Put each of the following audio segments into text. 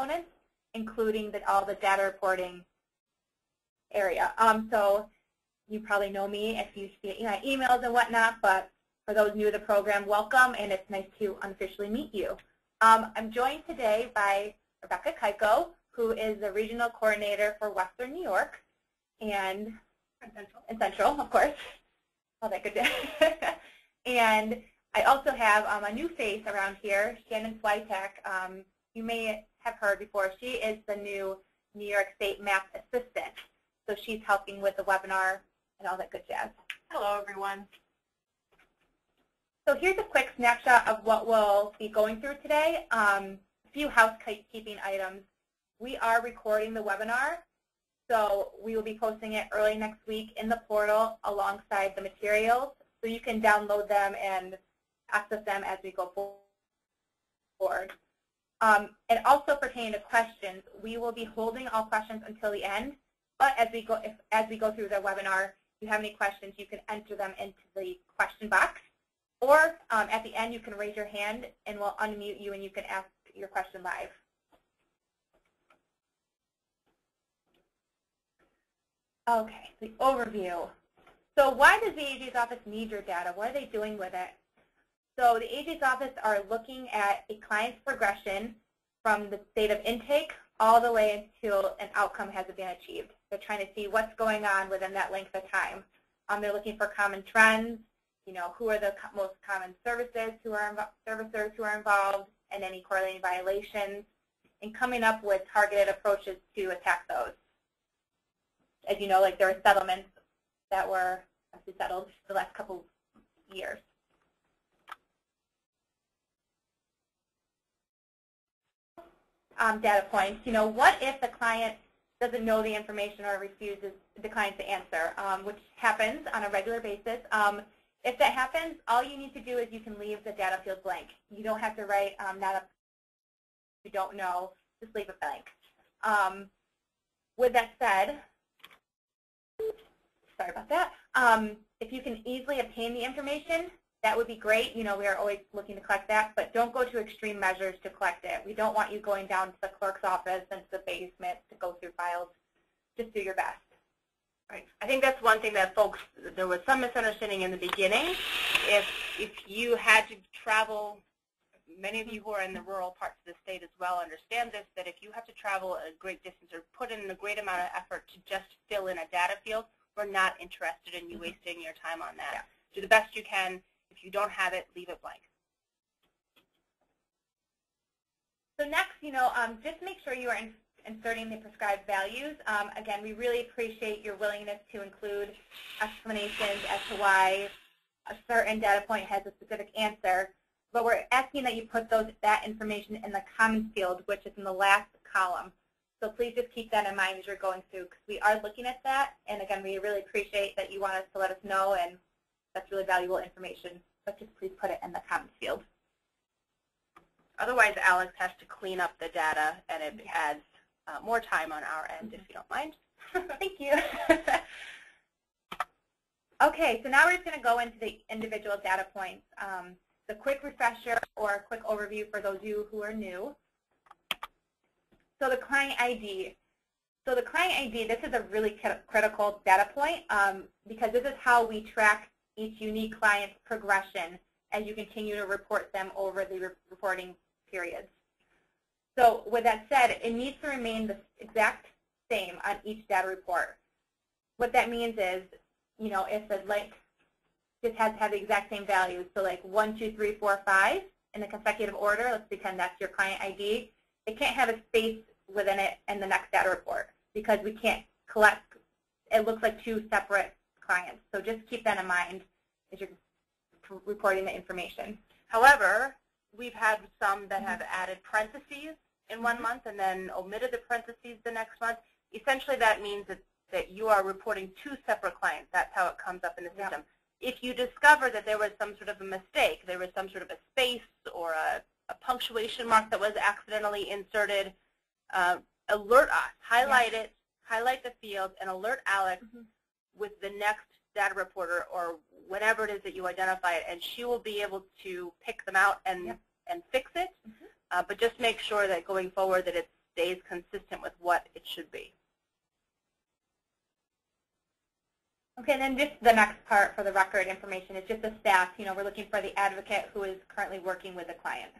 components, including all the data reporting area. So you probably know me if you see emails and whatnot, but for those new to the program, welcome, and it's nice to unofficially meet you. I'm joined today by Rebecca Keiko, who is the Regional Coordinator for Western New York and Central, of course. All that good. And I also have a new face around here, Shannon Switek. You may have heard before. She is the new New York State MAP Assistant. So she's helping with the webinar and all that good jazz. Hello, everyone. So here's a quick snapshot of what we'll be going through today. A few housekeeping items. We are recording the webinar, so we will be posting it early next week in the portal alongside the materials, so you can download them and access them as we go forward. And also pertaining to questions, we will be holding all questions until the end, but as we go through the webinar, if you have any questions, you can enter them into the question box. Or at the end, you can raise your hand, and we'll unmute you, and you can ask your question live. Okay, the overview. So why does the AG's office need your data? What are they doing with it? So the AG's office are looking at a client's progression from the state of intake all the way until an outcome has been achieved. They're trying to see what's going on within that length of time. They're looking for common trends. Who are the most common servicers who are involved, and any correlating violations, and coming up with targeted approaches to attack those. As you know, like there were settlements that were actually settled the last couple years. Data points. What if the client doesn't know the information or declines to answer, which happens on a regular basis. If that happens, all you need to do is you can leave the data field blank. You don't have to write you don't know, just leave it blank. With that said, sorry about that. If you can easily obtain the information, that would be great. We are always looking to collect that, but don't go to extreme measures to collect it. We don't want you going down to the clerk's office and to the basement to go through files. Just do your best. Right. I think that's one thing that folks, there was some misunderstanding in the beginning. If you had to travel, many of you who are in the rural parts of the state as well understand this, that if you have to travel a great distance or put in a great amount of effort to just fill in a data field, we're not interested in you wasting your time on that. Yeah. Do the best you can. If you don't have it, leave it blank. So next, just make sure you are inserting the prescribed values. Again, we really appreciate your willingness to include explanations as to why a certain data point has a specific answer, but we're asking that you put that information in the comments field, which is in the last column. So please just keep that in mind as you're going through, because we are looking at that, and again, we really appreciate that you want us to let us know, and that's really valuable information, but just please put it in the comments field. Otherwise, Alex has to clean up the data, and it adds more time on our end, if you don't mind. Thank you. Okay, so now we're just going to go into the individual data points. The quick refresher or a quick overview for those of you who are new. So the client ID. So the client ID, this is a really critical data point because this is how we track each unique client's progression as you continue to report them over the reporting periods. So with that said, it needs to remain the exact same on each data report. What that means is, if the link just has to have the exact same values, so like 1, 2, 3, 4, 5 in the consecutive order, let's pretend that's your client ID, it can't have a space within it in the next data report because we can't collect, it looks like two separate clients. So just keep that in mind as you're reporting the information. However, we've had some that have added parentheses in one month and then omitted the parentheses the next month. Essentially, that means that you are reporting two separate clients. That's how it comes up in the system. Yep. If you discover that there was some sort of a mistake, there was some sort of a space or a punctuation mark that was accidentally inserted, alert us, highlight it, highlight the field, and alert Alex with the next data reporter or whenever it is that you identify it, and she will be able to pick them out and fix it. But just make sure that going forward that stays consistent with what it should be. Okay, and then just the next part for the record information is just the staff. You know, we're looking for the advocate who is currently working with the client.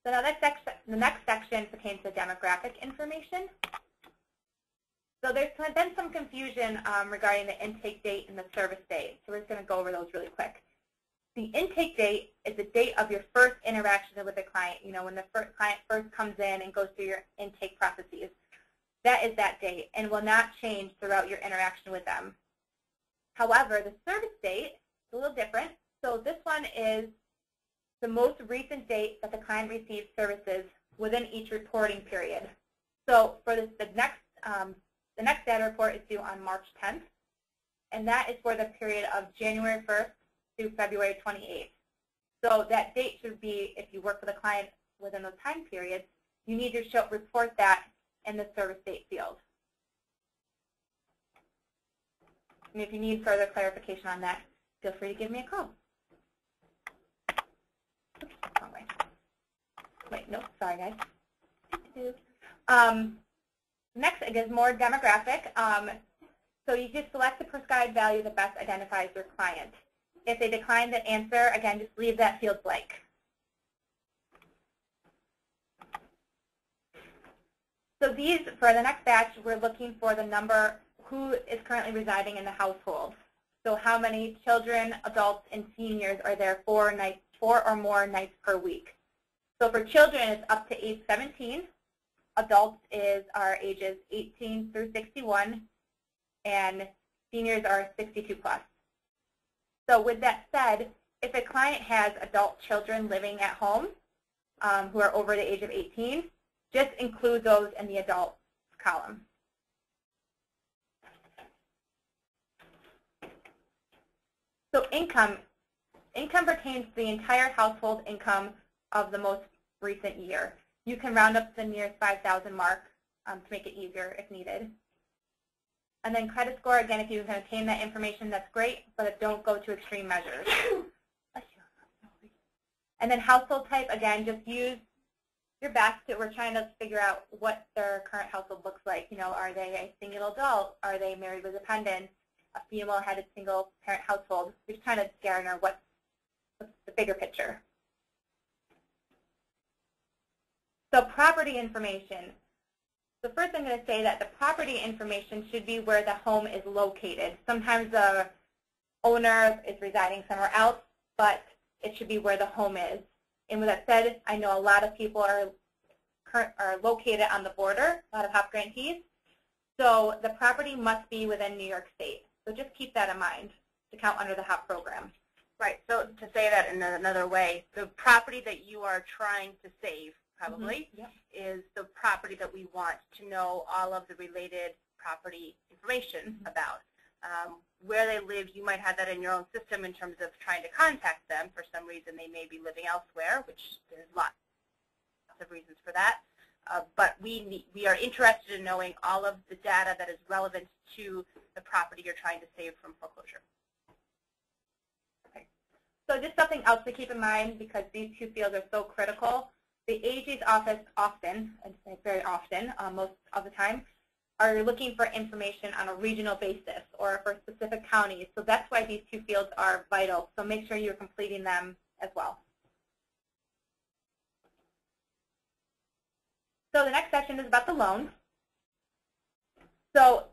So now the next section pertains to demographic information. So there's been some confusion regarding the intake date and the service date. So we're just going to go over those really quick. The intake date is the date of your first interaction with the client. You know, when the client first comes in and goes through your intake processes. That is that date and will not change throughout your interaction with them. However, the service date is a little different. So this one is the most recent date that the client receives services within each reporting period. So for the next data report is due on March 10th, and that is for the period of January 1st through February 28th. So that date should be, if you work with a client within those time periods, you need to report that in the service date field. And if you need further clarification on that, feel free to give me a call. Oops, wrong way. Wait, no, sorry guys. Next, it is more demographic. So you just select the prescribed value that best identifies your client. If they decline the answer, again, just leave that field blank. So these, for the next batch, we're looking for the number who is currently residing in the household. So how many children, adults, and seniors are there 4 or more nights per week. So for children, it's up to age 17. Adults are ages 18 through 61, and seniors are 62 plus. So with that said, if a client has adult children living at home who are over the age of 18, just include those in the adult column. So income pertains to the entire household income of the most recent year. You can round up to the nearest 5,000 mark to make it easier if needed. And then credit score, again, if you can obtain that information, that's great, but don't go to extreme measures. And then household type, again, just use your best. We're trying to figure out what their current household looks like. You know, are they a single adult? Are they married with dependents? A female-headed single-parent household? We're just trying to garner what's the bigger picture. So property information. So first I'm going to say that the property information should be where the home is located. Sometimes the owner is residing somewhere else, but it should be where the home is. And with that said, I know a lot of people are located on the border, a lot of HOPP grantees. So the property must be within New York State. So just keep that in mind to count under the HOPP program. Right. So to say that in another way, the property that you are trying to save probably is the property that we want to know all of the related property information about. Where they live, you might have that in your own system in terms of trying to contact them. For some reason, they may be living elsewhere, which there's lots of reasons for that. But we are interested in knowing all of the data that is relevant to the property you're trying to save from foreclosure. Okay. So just something else to keep in mind, because these two fields are so critical. The AG's office often, I'd say very often, most of the time, are looking for information on a regional basis or for specific counties. So that's why these two fields are vital. So make sure you're completing them as well. So the next section is about the loan. So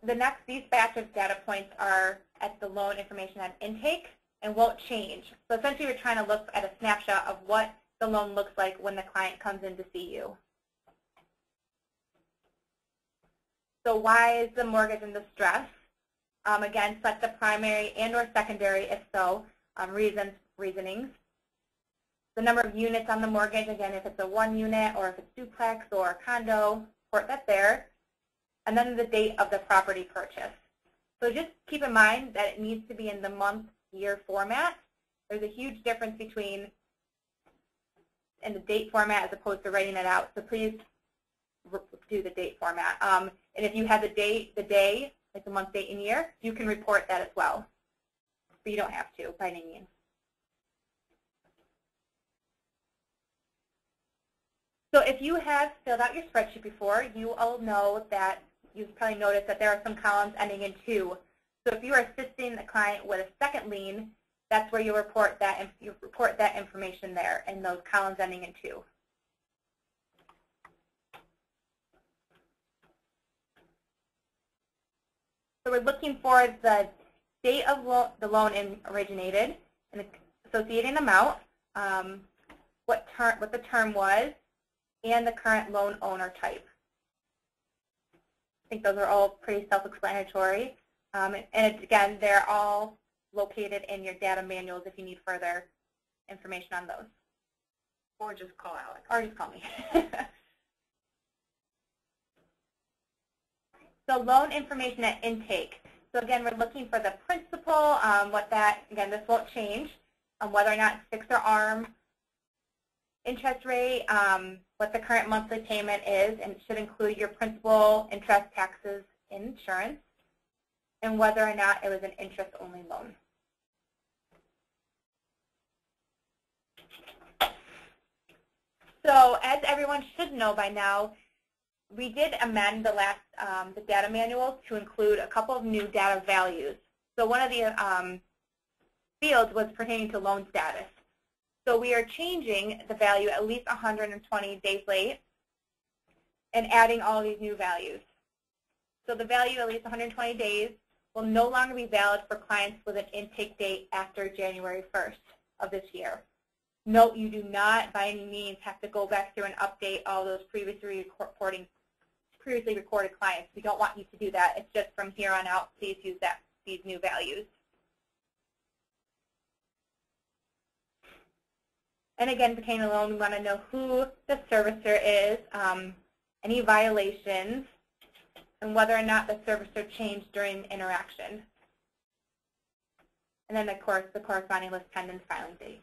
these batch of data points are at the loan information at intake and won't change. So essentially we're trying to look at a snapshot of what the loan looks like when the client comes in to see you. So why is the mortgage in distress? Again, select the primary and or secondary if so, reasonings. The number of units on the mortgage, again, if it's a 1 unit or if it's duplex or condo, report that there. And then the date of the property purchase. So just keep in mind that it needs to be in the month, year format. There's a huge difference between in the date format as opposed to writing it out. So please do the date format. And if you have the day, like the month, date, and year, you can report that as well. But you don't have to, by any means. So if you have filled out your spreadsheet before, you all know that you've probably noticed that there are some columns ending in 2. So if you are assisting the client with a second lien, that's where you report that information there in those columns ending in 2. So we're looking for the date of the loan originated and the associated amount, what the term was, and the current loan owner type. I think those are all pretty self-explanatory. And again, they're all located in your data manuals if you need further information on those. Or just call Alex. Or just call me. So loan information at intake. So again, we're looking for the principal, again, this won't change, whether or not it's fixed or ARM, interest rate, what the current monthly payment is, and it should include your principal, interest, taxes, and insurance, and whether or not it was an interest-only loan. So as everyone should know by now, we did amend the data manuals to include a couple of new data values. So one of the fields was pertaining to loan status. So we are changing the value at least 120 days late and adding all these new values. So the value at least 120 days will no longer be valid for clients with an intake date after January 1st of this year. Note, you do not by any means have to go back through and update all those previously recorded clients. We don't want you to do that. It's just from here on out, please use these new values. And again, pertaining to loan, we want to know who the servicer is, any violations, and whether or not the servicer changed during interaction. And then, of course, the corresponding list pendants filing date.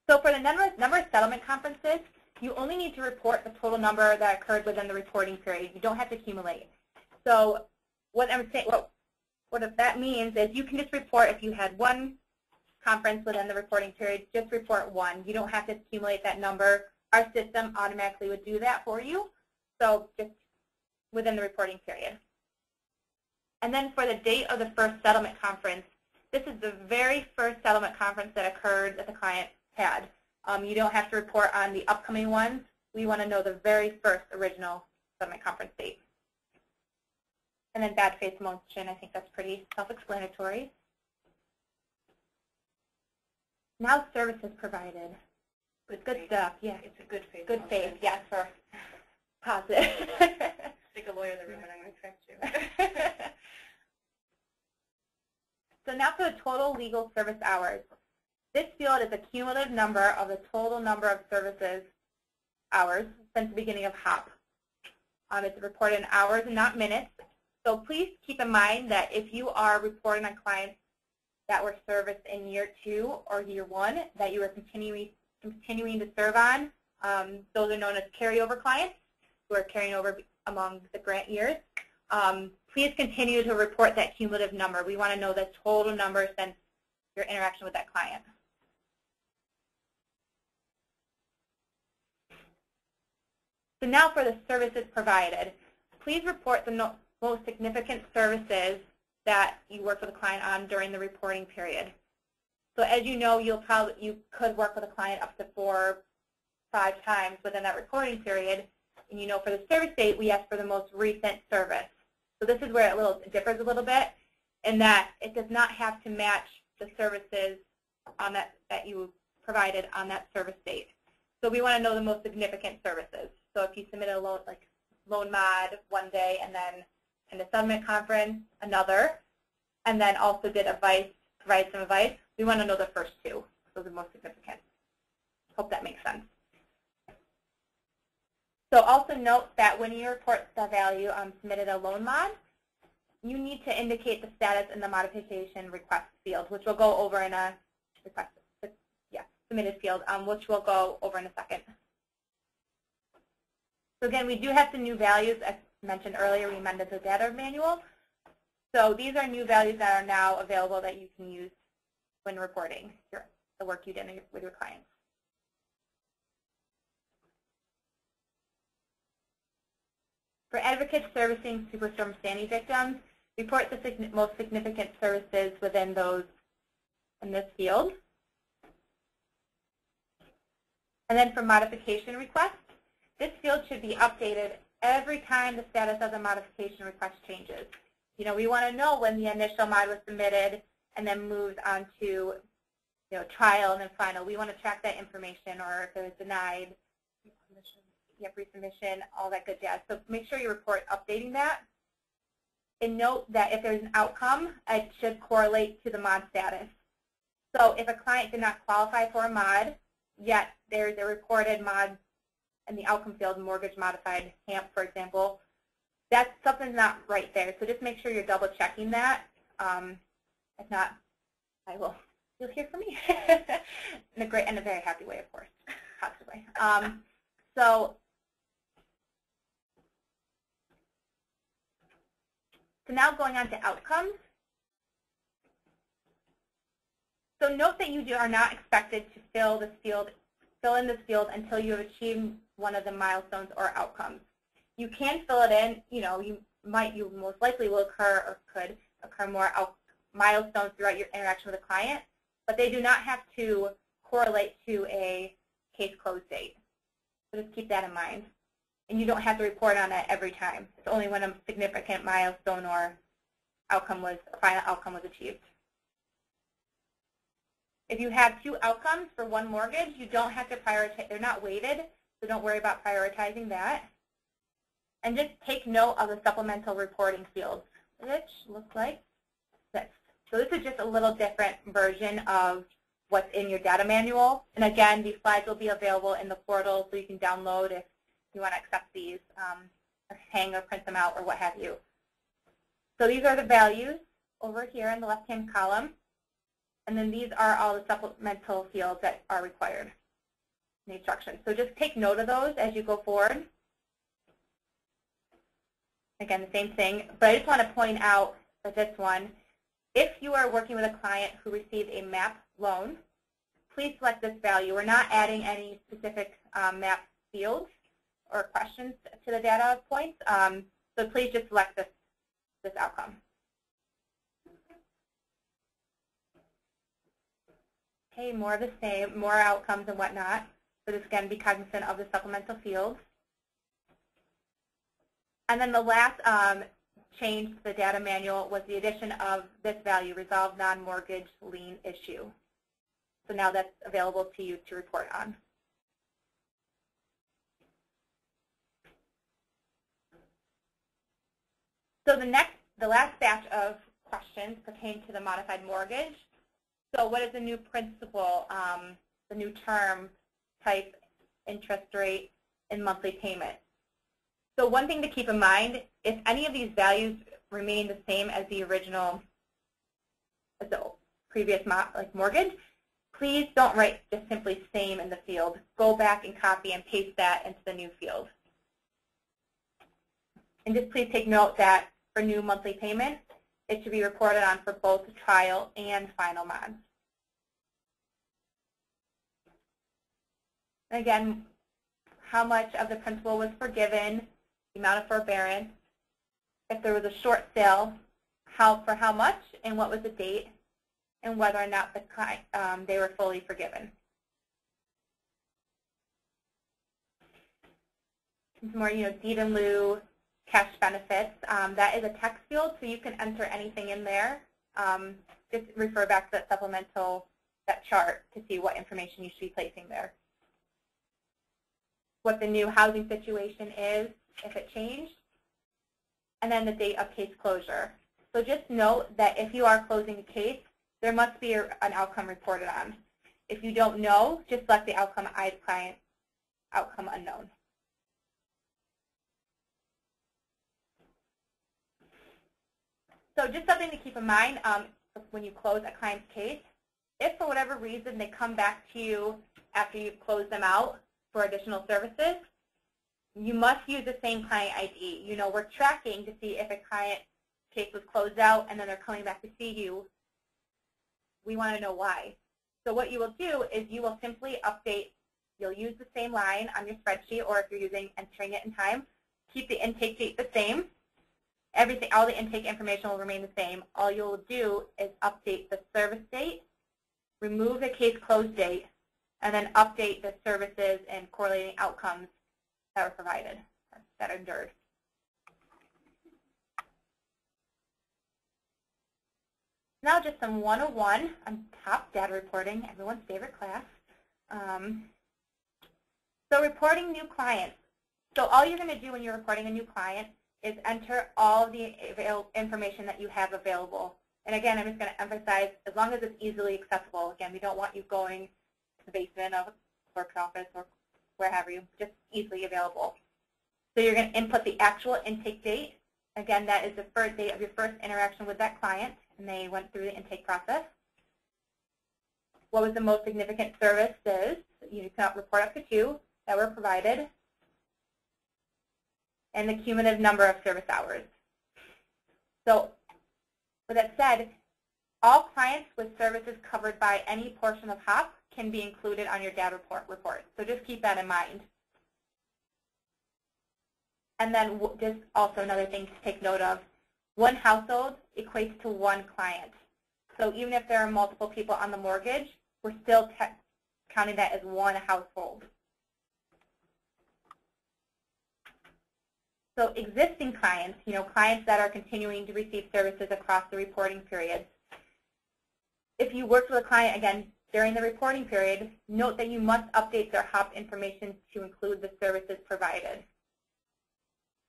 So for the number of settlement conferences, you only need to report the total number that occurred within the reporting period. You don't have to accumulate. So what I'm saying, what that means is you can just report if you had one conference within the reporting period, just report one. You don't have to accumulate that number. Our system automatically would do that for you, so just within the reporting period. And then for the date of the first settlement conference, this is the very first settlement conference that occurred that the client had. You don't have to report on the upcoming ones. We want to know the very first original settlement conference date. And then bad faith motion, I think that's pretty self-explanatory. Now services provided. Good stuff, yeah. It's a good faith. Good faith, yes, for positive. Stick a lawyer in the room and I'm going to correct you. So now for the total legal service hours. This field is a cumulative number of the total number of services hours since the beginning of HOPP. It's reported in hours and not minutes. So please keep in mind that if you are reporting on clients that were serviced in year 2 or year 1 that you are continuing to serve on, those are known as carryover clients who are carrying over among the grant years. Please continue to report that cumulative number. We want to know the total number since your interaction with that client. So now for the services provided. Please report the most significant services that you work with a client on during the reporting period. So as you know, you could work with a client up to 4 or 5 times within that reporting period. And you know for the service date, we ask for the most recent service. So this is where it differs a little bit in that it does not have to match the services on that you provided on that service date. So we want to know the most significant services. So if you submit a loan, like loan mod one day and then in the settlement conference another, and then also did provide some advice, we want to know the first 2. Those are the most significant. Hope that makes sense. So also note that when you report the value submitted a loan mod, you need to indicate the status in the modification request field, which we'll go over in a submitted field, which we'll go over in a second. So again, we do have some new values. As mentioned earlier, we amended the data manual. So these are new values that are now available that you can use when reporting the work you did with your clients. For advocates servicing Superstorm Sandy victims, report the most significant services within those in this field. And then for modification request, this field should be updated every time the status of the modification request changes. You know, we want to know when the initial mod was submitted and then moves on to, trial and then final. We want to track that information, or if it was denied, resubmission, all that good jazz. So make sure you report updating that. And note that if there's an outcome, it should correlate to the mod status. So if a client did not qualify for a mod, yet there's a reported mod in the outcome field, mortgage modified HAMP, for example, something's not right there. So just make sure you're double checking that. If not, you'll hear from me in a very happy way, of course, possibly. So now going on to outcomes. So note that you are not expected to fill in this field until you have achieved one of the milestones or outcomes. You can fill it in. You most likely will occur or could occur more milestones throughout your interaction with a client, but they do not have to correlate to a case close date. So just keep that in mind. And you don't have to report on it every time. It's only when a significant milestone or final outcome was achieved. If you have 2 outcomes for one mortgage, you don't have to prioritize. They're not weighted, so don't worry about prioritizing that. And just take note of the supplemental reporting fields, which looks like this. So this is just a little different version of what's in your data manual. And again, these slides will be available in the portal, so you can download if you want to accept these, or hang or print them out or what have you. So these are the values over here in the left-hand column. And then these are all the supplemental fields that are required in the instructions. So just take note of those as you go forward. Again, the same thing. But I just want to point out for this one, if you are working with a client who received a MAP loan, please select this value. We're not adding any specific MAP fields or questions to the data points. So please just select this outcome. Okay, more of the same, more outcomes and whatnot. So just again, be cognizant of the supplemental fields. And then the last change to the data manual was the addition of this value, resolve non-mortgage lien issue. So now that's available to you to report on. So the last batch of questions pertain to the modified mortgage. So what is the new principal, the new term, type, interest rate, and monthly payment? So one thing to keep in mind, if any of these values remain the same as the original, as the previous mortgage, please don't write just simply same in the field. Go back and copy and paste that into the new field. And just please take note that for new monthly payment, it should be reported on for both trial and final mods. And again, how much of the principal was forgiven, the amount of forbearance, if there was a short sale, for how much, and what was the date, and whether or not they were fully forgiven. Some more, deed in lieu, cash benefits. That is a text field, so you can enter anything in there. Just refer back to that supplemental, that chart, to see what information you should be placing there. What the new housing situation is, if it changed, and then the date of case closure. So just note that if you are closing a case, there must be an outcome reported on. If you don't know, just select the outcome client, outcome unknown. So just something to keep in mind when you close a client's case, if for whatever reason they come back to you after you've closed them out for additional services, you must use the same client ID. We're tracking to see if a client case was closed out and then they're coming back to see you. We want to know why. So what you will do is you will simply update. You'll use the same line on your spreadsheet, or if you're using entering it in time, keep the intake date the same. Everything, all the intake information will remain the same. All you'll do is update the service date, remove the case close date, and then update the services and correlating outcomes that were provided, that are endured. Now just some 101 on HOPP data reporting, everyone's favorite class. So reporting new clients. So all you're going to do when you're reporting a new client is enter all of the information that you have available. And again, I'm just going to emphasize, as long as it's easily accessible. Again, we don't want you going to the basement of a clerk's office or wherever you, just easily available. So you're going to input the actual intake date. Again, that is the first date of your first interaction with that client, and they went through the intake process. What was the most significant services? You can report up to 2 that were provided, and the cumulative number of service hours. So with that said, all clients with services covered by any portion of HOPP can be included on your data report. So just keep that in mind. And then just also another thing to take note of, one household equates to one client. So even if there are multiple people on the mortgage, we're still counting that as one household. So existing clients, clients that are continuing to receive services across the reporting period. If you worked with a client, again, during the reporting period, note that you must update their HOPP information to include the services provided.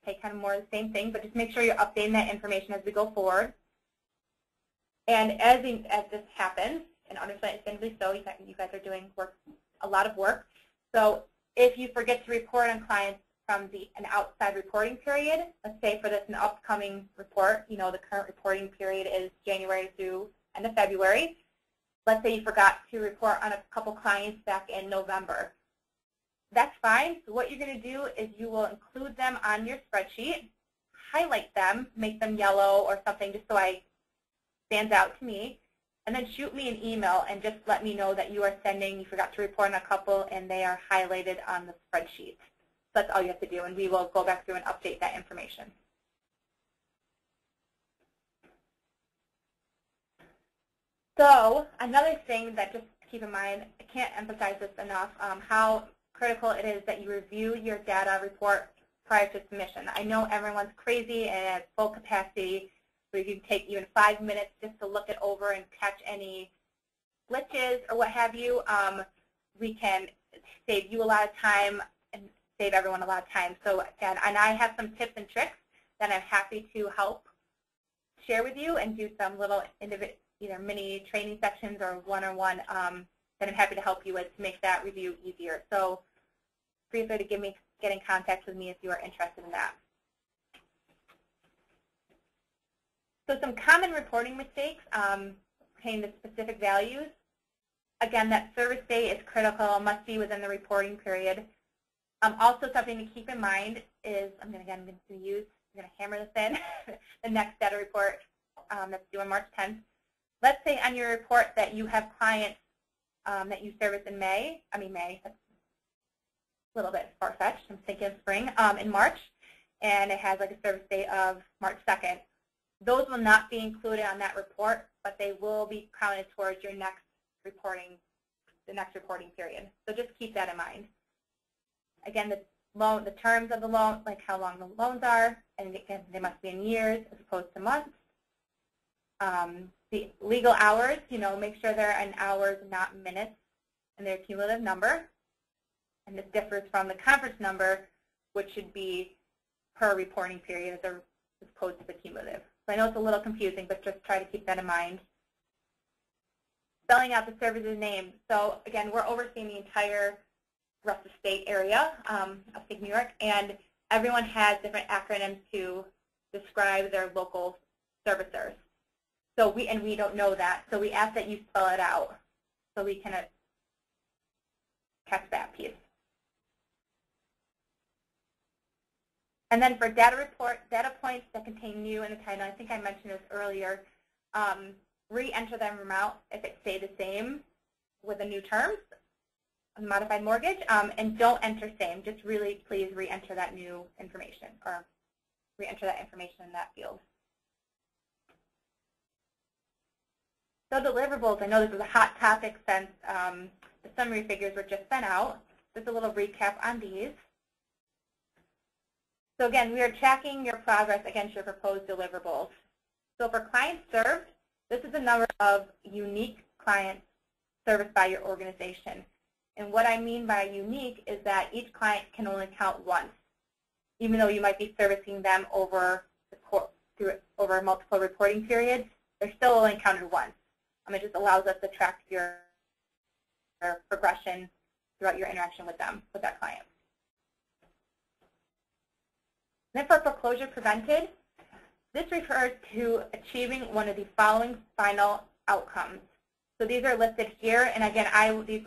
Okay, kind of more the same thing, but just make sure you're updating that information as we go forward. And as this happens, and understandably so, you guys are doing a lot of work. So if you forget to report on clients from an outside reporting period, let's say for this an upcoming report, the current reporting period is January through end of February. Let's say you forgot to report on a couple clients back in November. That's fine. So what you're going to do is you will include them on your spreadsheet, highlight them, make them yellow or something just so it stands out to me, and then shoot me an email and just let me know that you forgot to report on a couple and they are highlighted on the spreadsheet. So that's all you have to do, and we will go back through and update that information. So another thing that just keep in mind, I can't emphasize this enough, how critical it is that you review your data report prior to submission. I know everyone's crazy and at full capacity, where you can take even 5 minutes just to look it over and catch any glitches or what have you. We can save you a lot of time and save everyone a lot of time. So again, and I have some tips and tricks that I'm happy to help share with you and do some little either mini training sections or one-on-one that I'm happy to help you with to make that review easier. So feel free to get in contact with me if you are interested in that. So some common reporting mistakes pertaining to specific values. Again, that service date is critical, must be within the reporting period. Also something to keep in mind is, I'm going to hammer this in, the next data report that's due on March 10th. Let's say on your report that you have clients that you service in May, that's a little bit far-fetched, I'm thinking of spring, in March, and it has like a service date of March 2nd. Those will not be included on that report, but they will be counted towards your next reporting period. So just keep that in mind. Again, the terms of the loan, like how long the loans are, and again, they must be in years as opposed to months. The legal hours, make sure they're in hours, not minutes, and their cumulative number. And this differs from the conference number, which should be per reporting period as opposed to the cumulative. So I know it's a little confusing, but just try to keep that in mind. Spelling out the service's name. So again, we're overseeing the entire rest of the state area of New York, and everyone has different acronyms to describe their local servicers. So we don't know that, so we ask that you spell it out so we can catch that piece. And then for data points that contain new in the title, I think I mentioned this earlier, re-enter them amount if it stayed the same with the new terms, modified mortgage, and don't enter same. Just really please re-enter that new information or re-enter that information in that field. So deliverables, I know this is a hot topic since the summary figures were just sent out. Just a little recap on these. So again, we are tracking your progress against your proposed deliverables. So for clients served, this is the number of unique clients serviced by your organization. And what I mean by unique is that each client can only count once. Even though you might be servicing them over multiple reporting periods, they're still only counted once. It just allows us to track your progression throughout your interaction with them, with that client. Then for foreclosure prevented, this refers to achieving one of the following final outcomes. So these are listed here, and again, these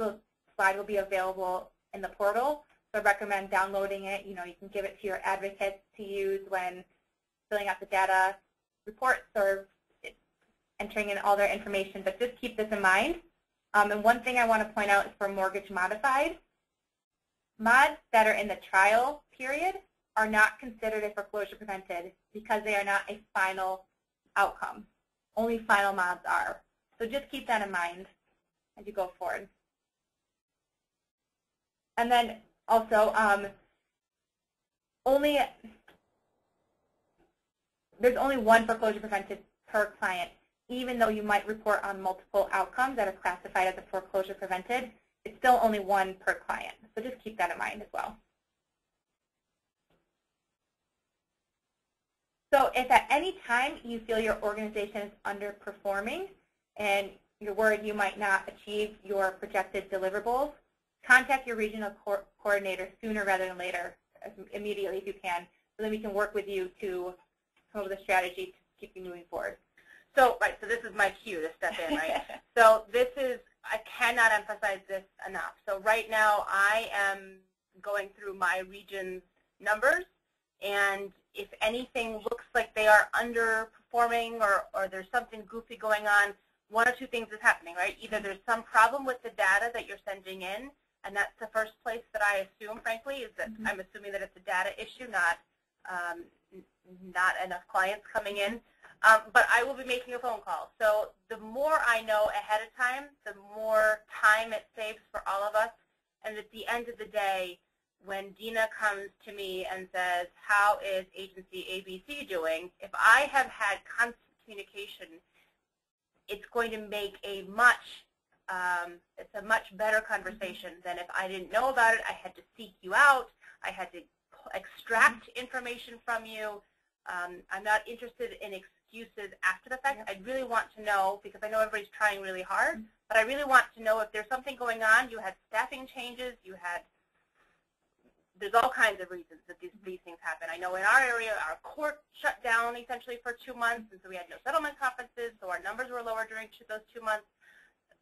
slides will be available in the portal. So I recommend downloading it. You can give it to your advocates to use when filling out the data reports or entering in all their information, but just keep this in mind. And one thing I want to point out is for mortgage modified, mods that are in the trial period are not considered a foreclosure prevented because they are not a final outcome. Only final mods are. So just keep that in mind as you go forward. And then also, there's only one foreclosure prevented per client. Even though you might report on multiple outcomes that are classified as a foreclosure prevented, it's still only one per client. So just keep that in mind as well. So if at any time you feel your organization is underperforming and you're worried you might not achieve your projected deliverables, contact your regional coordinator sooner rather than later, immediately if you can, so then we can work with you to come up with a strategy to keep you moving forward. So, right, so this is my cue to step in, right? So this is, I cannot emphasize this enough. So right now I am going through my region's numbers, and if anything looks like they are underperforming or there's something goofy going on, one or two things is happening, right? Either there's some problem with the data that you're sending in, and that's the first place that I assume, frankly, is that I'm assuming that it's a data issue, not enough clients coming in. But I will be making a phone call. So the more I know ahead of time, the more time it saves for all of us. And at the end of the day, when Dina comes to me and says, how is agency ABC doing, if I have had constant communication, it's going to make a much better conversation than if I didn't know about it. I had to seek you out. I had to extract information from you. I'm not interested in excuses after the fact. I really want to know, because I know everybody's trying really hard, but I really want to know if there's something going on. You had staffing changes. There's all kinds of reasons that these things happen. I know in our area, our court shut down essentially for 2 months, and so we had no settlement conferences, so our numbers were lower during those 2 months.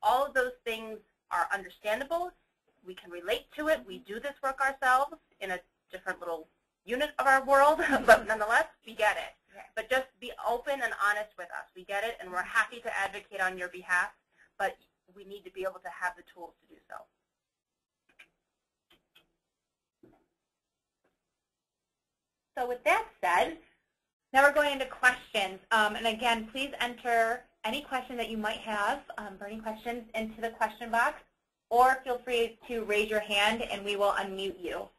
All of those things are understandable. We can relate to it. We do this work ourselves in a different little unit of our world, but nonetheless, we get it. But just be open and honest with us. We get it, and we're happy to advocate on your behalf, but we need to be able to have the tools to do so. So with that said, now we're going into questions. And again, please enter any question that you might have, burning questions, into the question box, or feel free to raise your hand and we will unmute you.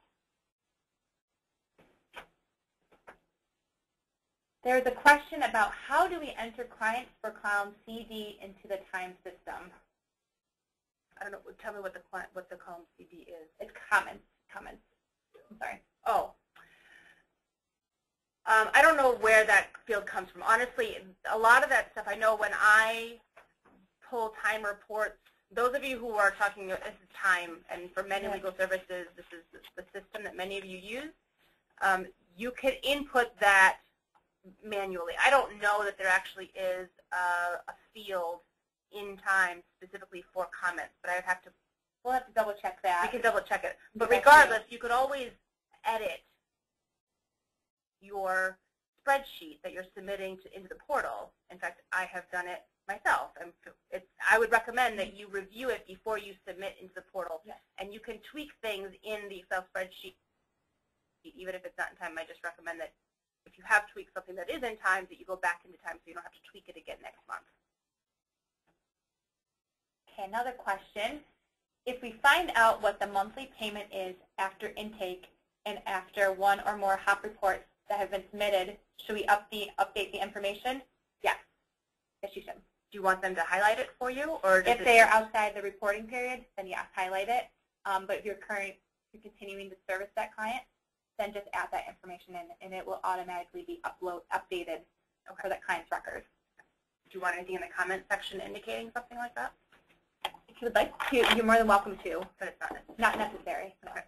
There's a question about how do we enter clients for column CD into the time system? I don't know. Tell me what the column CD is. It's comments. I'm sorry. Oh. I don't know where that field comes from. Honestly, a lot of that stuff, I know when I pull time reports, those of you who are talking, this is time, and for many legal services, this is the system that many of you use. You could input that manually. I don't know that there actually is a field in time specifically for comments, but we'll have to double check that. We can double check it. But regardless, you could always edit your spreadsheet that you're submitting into the portal. In fact, I have done it myself. I would recommend that you review it before you submit into the portal. Yes. And you can tweak things in the Excel spreadsheet, even if it's not in time. I just recommend that if you have tweaked something that is in time, that you go back into time so you don't have to tweak it again next month. Okay, another question. If we find out what the monthly payment is after intake and after one or more HOPP reports that have been submitted, should we update the information? Yes. Yes, you should. Do you want them to highlight it for you? Or if they are outside the reporting period, then yes, highlight it. But if you're continuing to service that client, then just add that information in, and it will automatically be updated for that client's records. Do you want anything in the comment section indicating something like that? If you would like to, you're more than welcome to. But it's not necessary. Not necessary. No. Okay.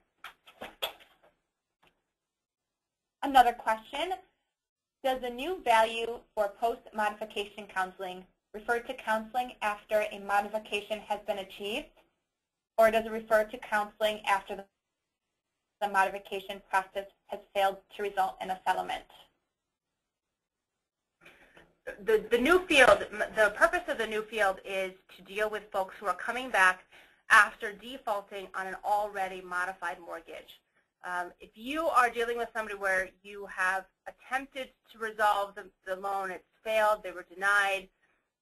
Another question. Does the new value for post-modification counseling refer to counseling after a modification has been achieved, or does it refer to counseling after the modification process has failed to result in a settlement? The new field, the purpose of the new field is to deal with folks who are coming back after defaulting on an already modified mortgage. If you are dealing with somebody where you have attempted to resolve the loan, it's failed, they were denied,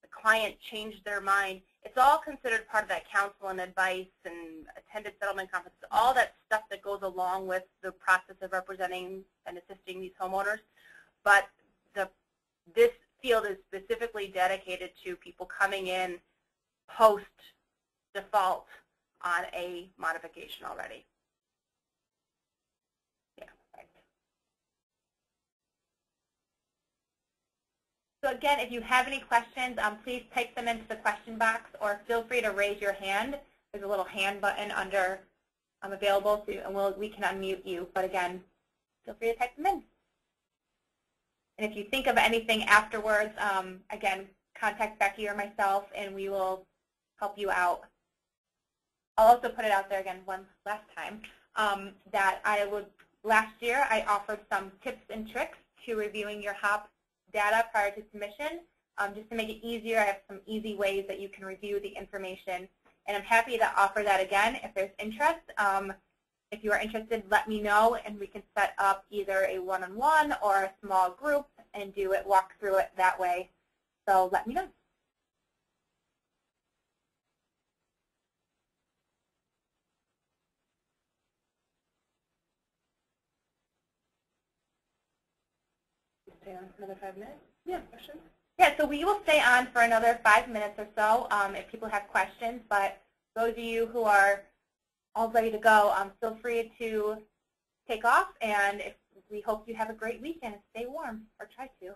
the client changed their mind, it's all considered part of that counsel and advice and attended settlement conferences, all that stuff that goes along with the process of representing and assisting these homeowners. But this field is specifically dedicated to people coming in post-default on a modification already. Yeah, right. So again, if you have any questions, please type them into the question box, or feel free to raise your hand. There's a little hand button under available, and we can unmute you. But again, feel free to type them in. And if you think of anything afterwards, again, contact Becky or myself, and we will help you out. I'll also put it out there again one last time that last year I offered some tips and tricks to reviewing your HOPP data prior to submission. Just to make it easier, I have some easy ways that you can review the information. And I'm happy to offer that again if there's interest. If you are interested, let me know, and we can set up either a one-on-one or a small group and walk through it that way. So let me know. Stay on for another 5 minutes? Yeah, questions? Yeah, so we will stay on for another 5 minutes or so if people have questions. But those of you who are all ready to go, feel free to take off, and we hope you have a great weekend and stay warm, or try to.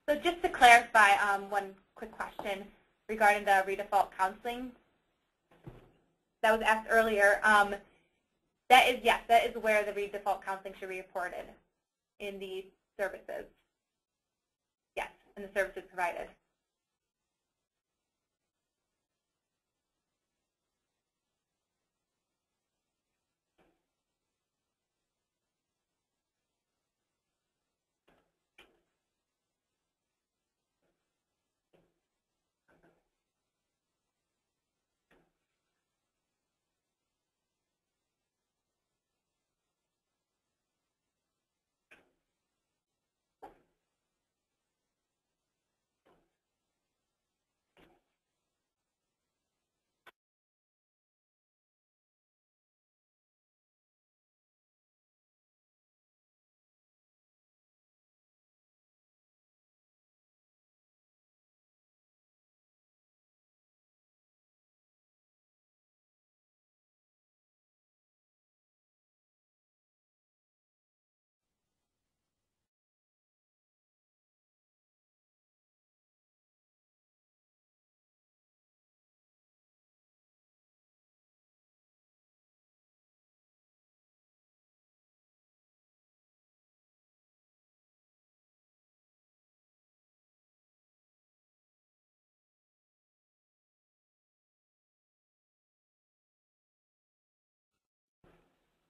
So just to clarify, one quick question regarding the redefault counseling that was asked earlier. Yes, that is where the redefault counseling should be reported in the services. Yes, in the services provided.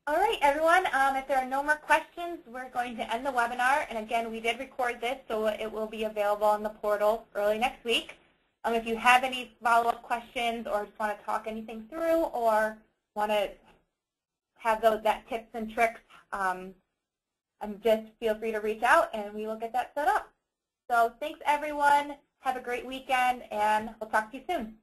All right, everyone. If there are no more questions, we're going to end the webinar. And again, we did record this, so it will be available on the portal early next week. If you have any follow-up questions or just want to talk anything through or want to have that tips and tricks, just feel free to reach out and we will get that set up. So thanks, everyone. Have a great weekend, and we'll talk to you soon.